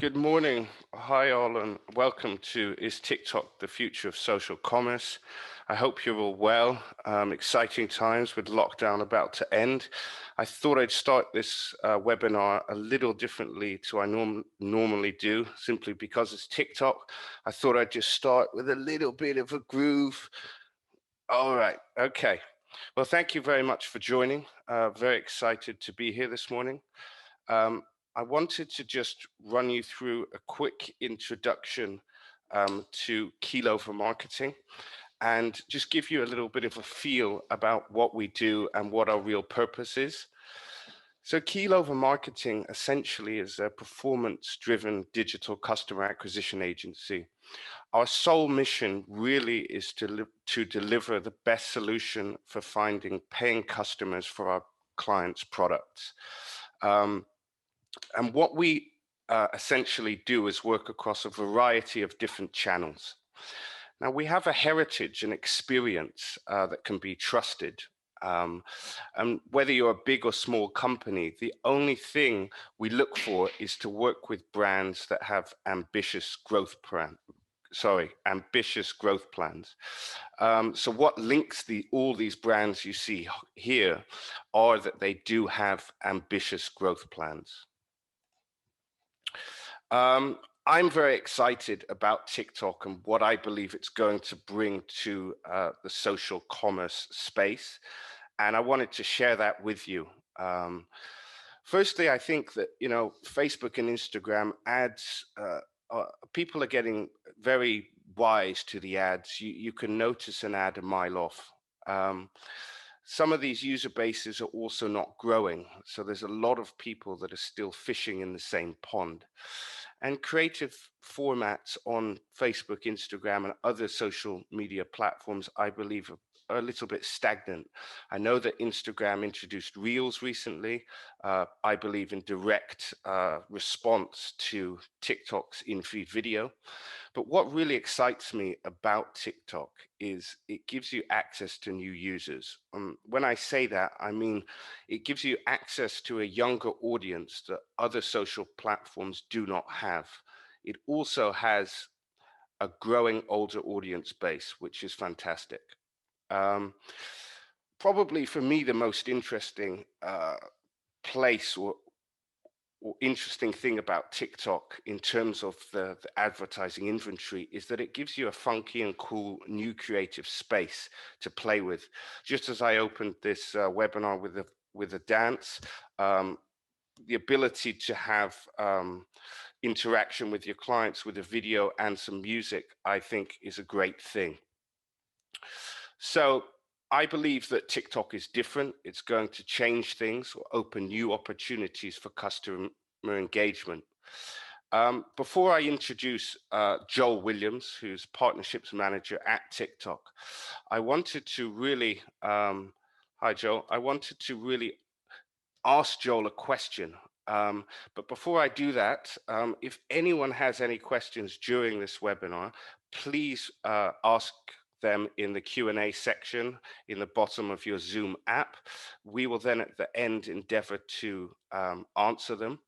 Good morning. Hi, all, and welcome to Is TikTok the Future of Social Commerce? I hope you're all well. Exciting times with lockdown about to end. I thought I'd start this webinar a little differently to I normally do, simply because it's TikTok. I thought I'd just start with a little bit of a groove. All right, okay. Well, thank you very much for joining. Very excited to be here this morning. I wanted to just run you through a quick introduction to Keylova Marketing and just give you a little bit of a feel about what we do and what our real purpose is. So Keylova Marketing essentially is a performance-driven digital customer acquisition agency. Our sole mission really is to deliver the best solution for finding paying customers for our clients' products. And what we essentially do is work across a variety of different channels. Now, we have a heritage and experience that can be trusted. And whether you're a big or small company, the only thing we look for is to work with brands that have ambitious growth plans. So what links all these brands you see here are that they do have ambitious growth plans. I'm very excited about TikTok and what I believe it's going to bring to the social commerce space. And I wanted to share that with you. Firstly, I think that, Facebook and Instagram ads, people are getting very wise to the ads. You can notice an ad a mile off. Some of these user bases are also not growing. So there's a lot of people that are still fishing in the same pond. And creative formats on Facebook, Instagram, and other social media platforms, I believe, are a little bit stagnant. I know that Instagram introduced Reels recently. I believe in direct response to TikTok's in-feed video. But what really excites me about TikTok is it gives you access to new users. When I say that, I mean it gives you access to a younger audience that other social platforms do not have. It also has a growing older audience base, which is fantastic. Probably for me, the most interesting place or interesting thing about TikTok in terms of the advertising inventory is that it gives you a funky and cool new creative space to play with. Just as I opened this webinar with a dance, the ability to have interaction with your clients with a video and some music, I think is a great thing. So I believe that TikTok is different. It's going to change things or open new opportunities for customer engagement. Before I introduce Joel Williams, who's partnerships manager at TikTok, I wanted to really, hi Joel, I wanted to really ask Joel a question. But before I do that, if anyone has any questions during this webinar, please ask them in the Q&A section in the bottom of your Zoom app. We will then at the end endeavor to answer them.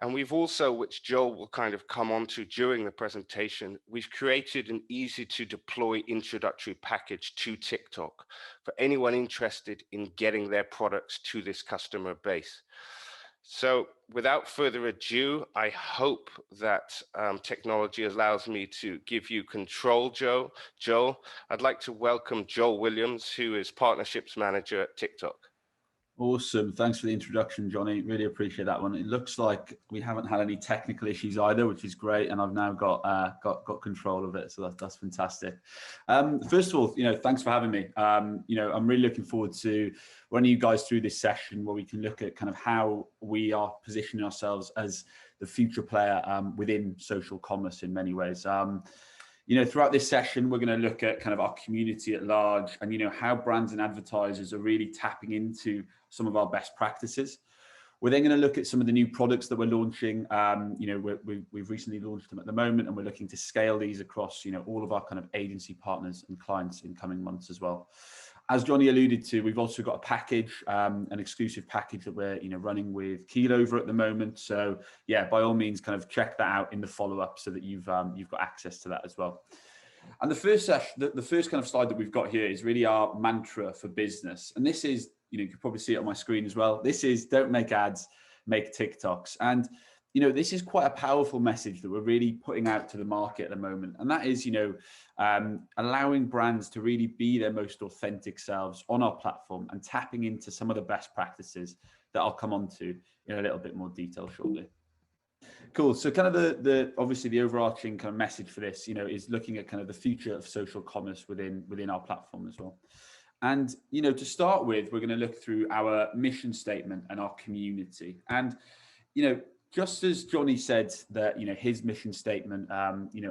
And we've also, which Joel will kind of come on to during the presentation, we've created an easy to deploy introductory package to TikTok for anyone interested in getting their products to this customer base. So without further ado, I hope that technology allows me to give you control, Joel. I'd like to welcome Joel Williams, who is Partnerships Manager at TikTok. Awesome. Thanks for the introduction, Johnny. Really appreciate that one. It looks like we haven't had any technical issues either, which is great. And I've now got control of it. So that's fantastic. First of all, thanks for having me. I'm really looking forward to running you guys through this session where we can look at kind of how we are positioning ourselves as the future player within social commerce in many ways. Throughout this session, we're going to look at kind of our community at large and, how brands and advertisers are really tapping into some of our best practices. We're then going to look at some of the new products that we're launching. We've recently launched them at the moment, and we're looking to scale these across, all of our kind of agency partners and clients in coming months as well. As Johnny alluded to, we've also got a package, an exclusive package that we're running with Keelover at the moment. So yeah, by all means, kind of check that out in the follow-up so that you've got access to that as well. And the first session, the first kind of slide that we've got here is really our mantra for business. And this is, you can probably see it on my screen as well. This is don't make ads, make TikToks. And this is quite a powerful message that we're really putting out to the market at the moment. And that is, allowing brands to really be their most authentic selves on our platform and tapping into some of the best practices that I'll come on to in a little bit more detail shortly. Cool. So kind of the obviously the overarching kind of message for this, is looking at kind of the future of social commerce within our platform as well. And, to start with, we're going to look through our mission statement and our community. And, just as Johnny said that, his mission statement,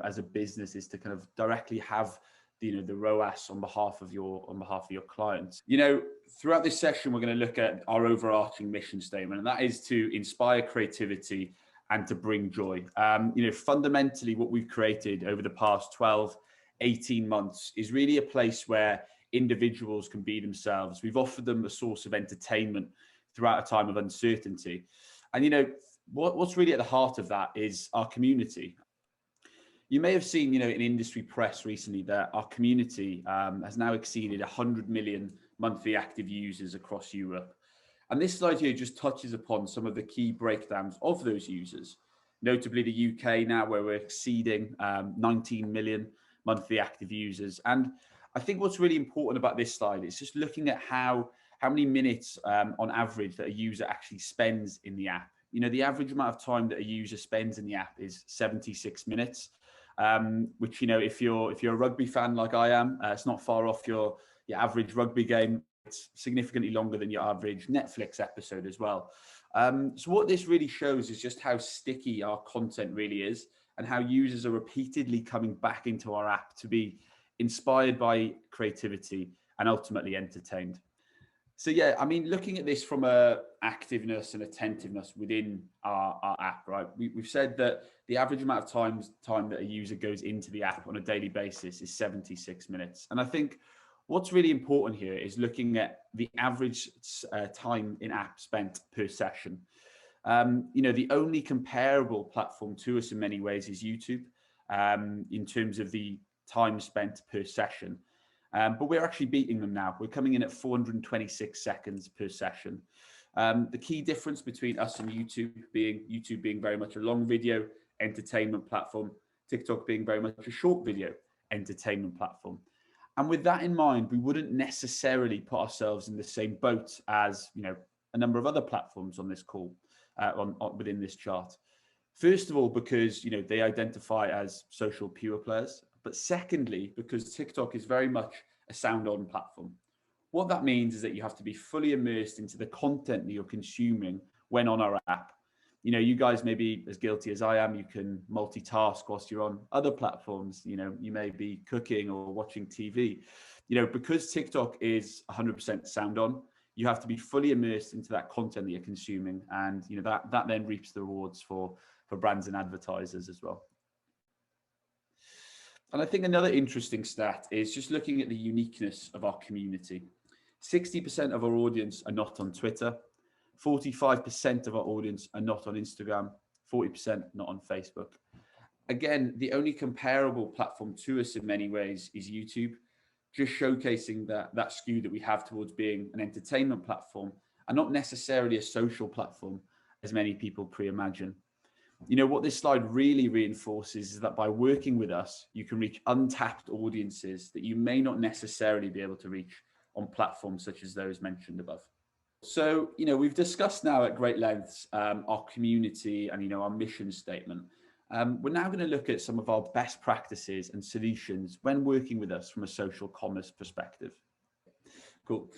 as a business is to kind of directly have the ROAS on behalf of your clients. Throughout this session, we're going to look at our overarching mission statement, and that is to inspire creativity and to bring joy. Fundamentally, what we've created over the past 12, 18 months is really a place where individuals can be themselves. We've offered them a source of entertainment throughout a time of uncertainty. And, what's really at the heart of that is our community. You may have seen, in industry press recently that our community has now exceeded 100 million monthly active users across Europe. And this slide here just touches upon some of the key breakdowns of those users, notably the UK now, where we're exceeding 19 million monthly active users. And I think what's really important about this slide is just looking at how many minutes on average that a user actually spends in the app. The average amount of time that a user spends in the app is 76 minutes, which, if you're a rugby fan like I am, it's not far off your average rugby game. It's significantly longer than your average Netflix episode as well. So what this really shows is just how sticky our content really is and how users are repeatedly coming back into our app to be inspired by creativity and ultimately entertained. So yeah, looking at this from a activeness and attentiveness within our app, right? We've said that the average amount of time that a user goes into the app on a daily basis is 76 minutes. And I think what's really important here is looking at the average time in app spent per session. The only comparable platform to us in many ways is YouTube, in terms of the time spent per session. But we're actually beating them now. We're coming in at 426 seconds per session. The key difference between us and YouTube being very much a long video entertainment platform, TikTok being very much a short video entertainment platform. And with that in mind, we wouldn't necessarily put ourselves in the same boat as a number of other platforms on this call, within this chart. First of all, because they identify as social pure players. But secondly, because TikTok is very much a sound-on platform. What that means is that you have to be fully immersed into the content that you're consuming when on our app. You guys may be as guilty as I am. You can multitask whilst you're on other platforms. You may be cooking or watching TV. Because TikTok is 100% sound-on, you have to be fully immersed into that content that you're consuming. And that then reaps the rewards for brands and advertisers as well. And I think another interesting stat is just looking at the uniqueness of our community. 60% of our audience are not on Twitter, 45% of our audience are not on Instagram, 40% not on Facebook. Again, the only comparable platform to us in many ways is YouTube, just showcasing that skew that we have towards being an entertainment platform and not necessarily a social platform, as many people pre-imagine. What this slide really reinforces is that by working with us, you can reach untapped audiences that you may not necessarily be able to reach on platforms such as those mentioned above. So, we've discussed now at great lengths our community and, our mission statement. We're now going to look at some of our best practices and solutions when working with us from a social commerce perspective. Cool.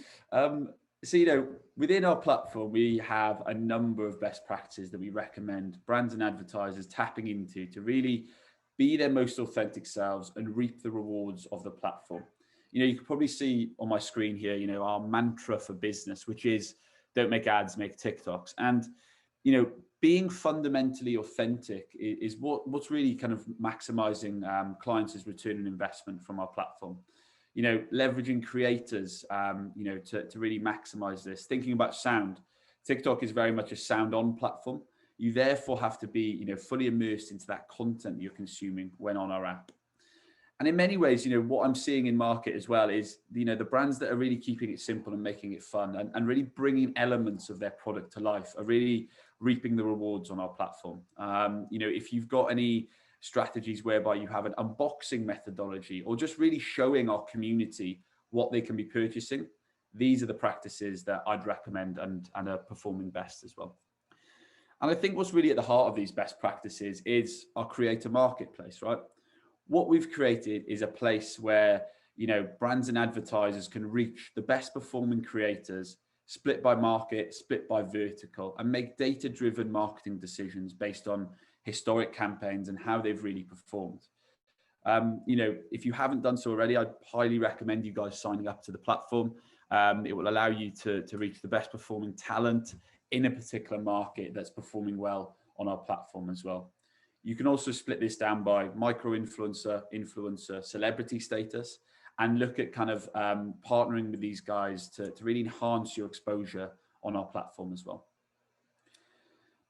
So, within our platform, we have a number of best practices that we recommend brands and advertisers tapping into to really be their most authentic selves and reap the rewards of the platform. You can probably see on my screen here, our mantra for business, which is don't make ads, make TikToks. And, being fundamentally authentic is what's really kind of maximizing clients' return on investment from our platform. leveraging creators, to really maximize this. Thinking about sound, TikTok is very much a sound on platform. You therefore have to be, fully immersed into that content you're consuming when on our app. And in many ways, what I'm seeing in market as well is, the brands that are really keeping it simple and making it fun and really bringing elements of their product to life are really reaping the rewards on our platform. If you've got any strategies whereby you have an unboxing methodology or just really showing our community what they can be purchasing, these are the practices that I'd recommend and are performing best as well. And I think what's really at the heart of these best practices is our creator marketplace, right? What we've created is a place where, brands and advertisers can reach the best performing creators, split by market, split by vertical, and make data-driven marketing decisions based on historic campaigns and how they've really performed. If you haven't done so already, I'd highly recommend you guys signing up to the platform. It will allow you to reach the best performing talent in a particular market that's performing well on our platform as well. You can also split this down by micro-influencer, influencer, celebrity status, and look at kind of partnering with these guys to really enhance your exposure on our platform as well.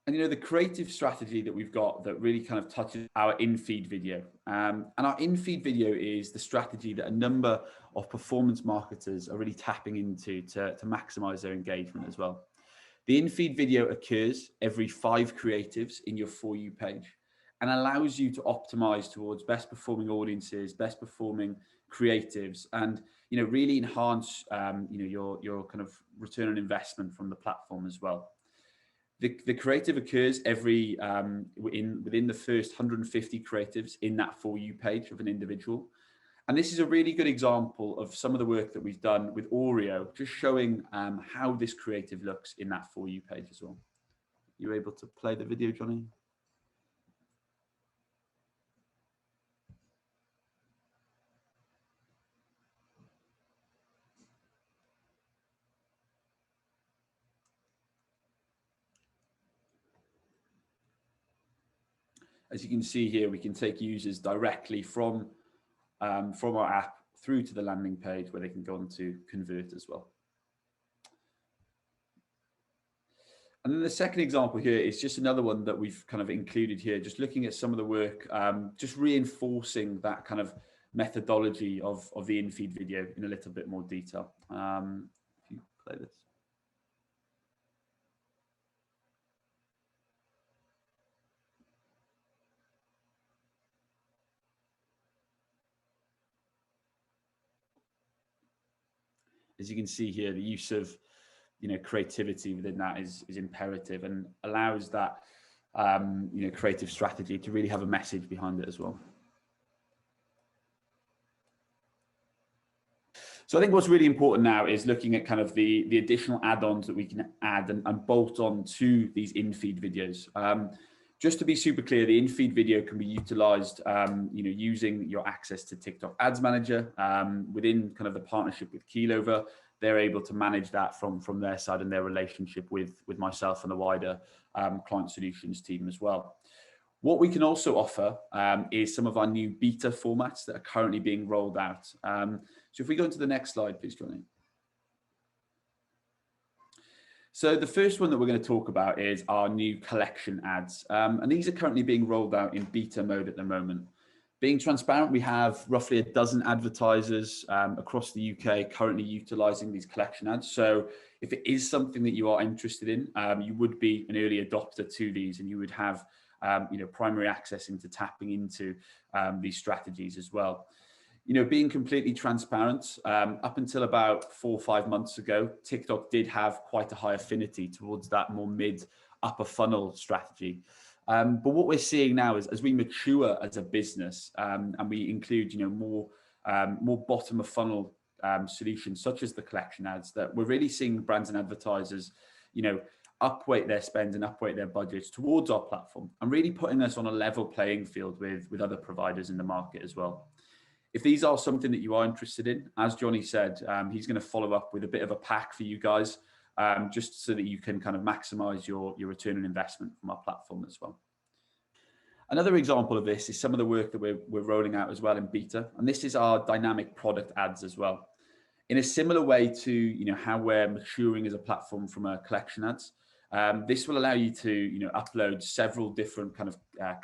And the creative strategy that we've got that really kind of touches our in-feed video. And our in-feed video is the strategy that a number of performance marketers are really tapping into to maximize their engagement as well. The in-feed video occurs every 5 creatives in your For You page and allows you to optimize towards best performing audiences, best performing creatives, and really enhance your kind of return on investment from the platform as well. The creative occurs every within the first 150 creatives in that For You page of an individual. And this is a really good example of some of the work that we've done with Oreo, just showing how this creative looks in that For You page as well. You able to play the video, Johnny? As you can see here, we can take users directly from our app through to the landing page where they can go on to convert as well. And then the second example here is just another one that we've kind of included here, just looking at some of the work, just reinforcing that kind of methodology of the in-feed video in a little bit more detail. If you play this. As you can see here, the use of creativity within that is imperative and allows that creative strategy to really have a message behind it as well. So I think what's really important now is looking at kind of the additional add-ons that we can add and bolt on to these in-feed videos. Just to be super clear, the in-feed video can be utilized, using your access to TikTok Ads Manager within kind of the partnership with Keelover. They're able to manage that from their side and their relationship with myself and the wider client solutions team as well. What we can also offer is some of our new beta formats that are currently being rolled out. So if we go into the next slide, please, Johnny. So the first one that we're going to talk about is our new collection ads. And these are currently being rolled out in beta mode at the moment. Being transparent, we have roughly a dozen advertisers across the UK currently utilizing these collection ads. So if it is something that you are interested in, you would be an early adopter to these and you would have primary access into tapping into these strategies as well. Being completely transparent, up until about 4 or 5 months ago, TikTok did have quite a high affinity towards that more mid upper funnel strategy. But what we're seeing now is as we mature as a business and we include more bottom of funnel solutions such as the collection ads, that we're really seeing brands and advertisers upweight their spend and upweight their budgets towards our platform and really putting us on a level playing field with other providers in the market as well. If these are something that you are interested in, as Johnny said, he's going to follow up with a bit of a pack for you guys, just so that you can kind of maximize your return on investment from our platform as well. Another example of this is some of the work that we're rolling out as well in beta, and this is our dynamic product ads as well. In a similar way to how we're maturing as a platform from a collection ads, this will allow you to upload several different kind of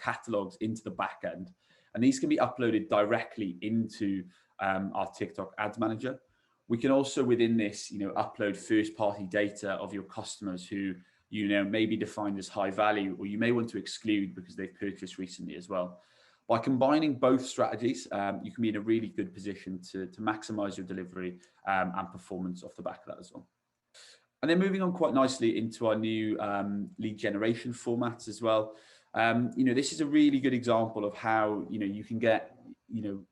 catalogs into the back end, and these can be uploaded directly into our TikTok ads manager. We can also within this upload first party data of your customers who may be defined as high value, or you may want to exclude because they've purchased recently as well. By combining both strategies, you can be in a really good position to maximize your delivery and performance off the back of that as well. And then moving on quite nicely into our new lead generation formats as well. This is a really good example of how you can get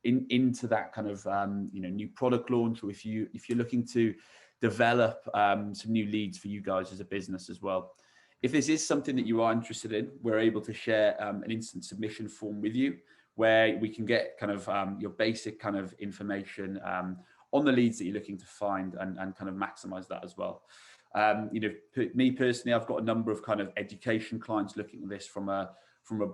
into that kind of new product launch, or if you're looking to develop some new leads for you guys as a business as well. If this is something that you are interested in, we're able to share an instant submission form with you, where we can get kind of your basic kind of information on the leads that you're looking to find, and kind of maximize that as well. Me personally, I've got a number of kind of education clients looking at this from a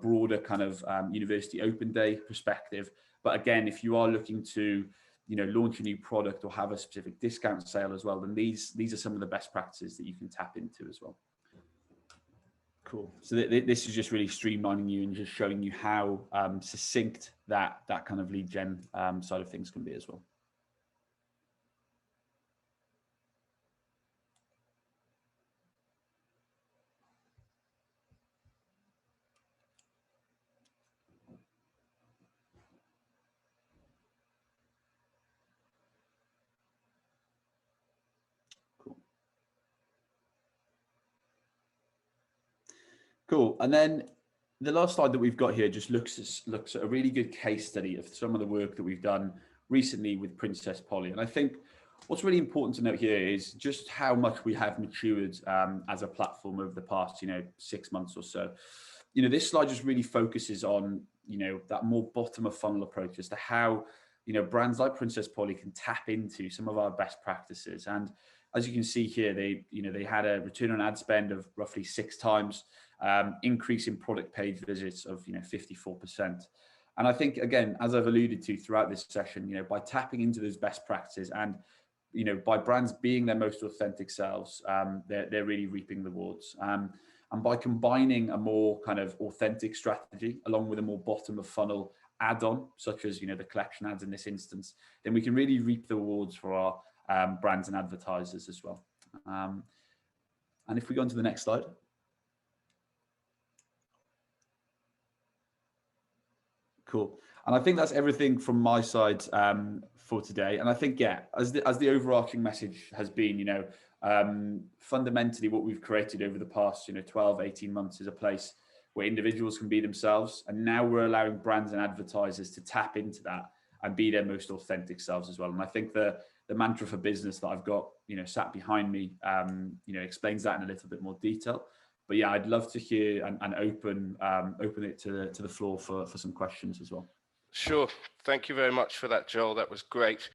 broader kind of university open day perspective. But again, if you are looking to launch a new product or have a specific discount sale as well, then these are some of the best practices that you can tap into as well. Cool. So this is just really streamlining you and just showing you how succinct that kind of lead gen side of things can be as well. Cool. And then the last slide that we've got here just looks at a really good case study of some of the work that we've done recently with Princess Polly. And I think what's really important to note here is just how much we have matured as a platform over the past 6 months or so. This slide just really focuses on that more bottom of funnel approach as to how brands like Princess Polly can tap into some of our best practices. And as you can see here, they had a return on ad spend of roughly 6 times, increase in product page visits of 54%. And I think, again, as I've alluded to throughout this session, by tapping into those best practices and by brands being their most authentic selves, they're really reaping the rewards. And by combining a more kind of authentic strategy along with a more bottom of funnel add-on, such as the collection ads in this instance, then we can really reap the rewards for our brands and advertisers as well. And if we go on to the next slide. Cool. And I think that's everything from my side for today. And I think, yeah, as the overarching message has been, fundamentally what we've created over the past 12, 18 months is a place where individuals can be themselves. And now we're allowing brands and advertisers to tap into that and be their most authentic selves as well. And I think the mantra for business that I've got, sat behind me, explains that in a little bit more detail. But yeah, I'd love to hear and open it to the floor for some questions as well. Sure. Thank you very much for that, Joel. That was great.